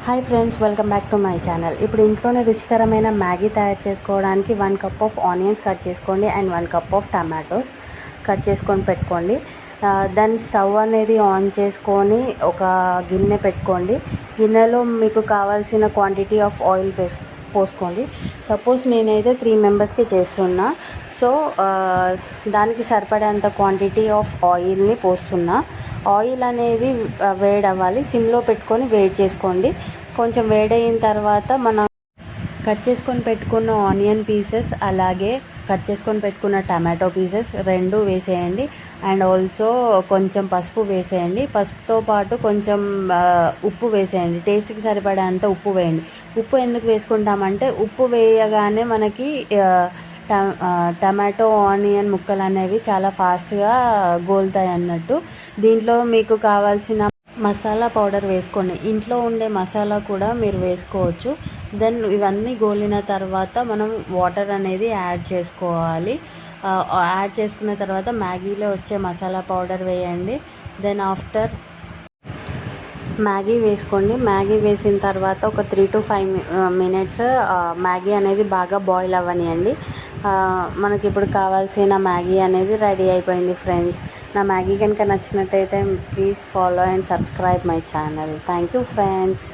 Hi friends, welcome back to my channel. ఇప్పుడు ఇంట్లోనే రుచికరమైన మ్యాగీ తయారు చేసుకోవడానికి 1 కప్ ఆఫ్ ఆనియన్స్ కట్ చేసుకోండి and 1 cup of tomatoes cut చేసుకొని పెట్టుకోండి. దాన్ని స్టవ్ అనేది ఆన్ చేసుకొని ఒక గిన్నె పెట్టుకోండి. గిన్నెలో మీకు కావాల్సిన క్వాంటిటీ ఆఫ్ ఆయిల్ పోసుకోండి. సపోజ్ నేనైతే 3 మెంబర్స్కి చేస్తున్నా, సో దానికి సరిపడేంత క్వాంటిటీ ఆఫ్ ఆయిల్ని పోస్తున్నా. ఆయిల్ అనేది వేడవ్వాలి, సిమ్లో పెట్టుకొని వేడి చేసుకోండి. కొంచెం వేడయిన తర్వాత మనం కట్ చేసుకొని పెట్టుకున్న ఆనియన్ పీసెస్, అలాగే కట్ చేసుకొని పెట్టుకున్న టమాటో పీసెస్ 2 వేసేయండి. అండ్ ఆల్సో కొంచెం పసుపు వేసేయండి. పసుపుతో పాటు కొంచెం ఉప్పు వేసేయండి. టేస్ట్కి సరిపడేంత ఉప్పు వేయండి. ఉప్పు ఎందుకు వేసుకుంటామంటే ఉప్పు వేయగానే మనకి టమాటో ఆనియన్ ముక్కలు అనేవి చాలా ఫాస్ట్గా గోలుతాయి అన్నట్టు. దీంట్లో మీకు కావాల్సిన మసాలా పౌడర్ వేసుకోండి. ఇంట్లో ఉండే మసాలా కూడా మీరు వేసుకోవచ్చు. దెన్ ఇవన్నీ గోలిన తర్వాత మనం వాటర్ అనేది యాడ్ చేసుకోవాలి. యాడ్ చేసుకున్న తర్వాత మ్యాగీలో వచ్చే మసాలా పౌడర్ వేయండి. దెన్ ఆఫ్టర్ మ్యాగీ వేసుకోండి. మ్యాగీ వేసిన తర్వాత ఒక 3 to 5 మినిట్స్ మ్యాగీ అనేది బాగా బాయిల్ అవ్వనియండి. మనకి ఇప్పుడు కావాల్సిన మ్యాగీ అనేది రెడీ అయిపోయింది ఫ్రెండ్స్. నా మ్యాగీ కనుక నచ్చినట్టయితే please follow and subscribe my channel. Thank you friends.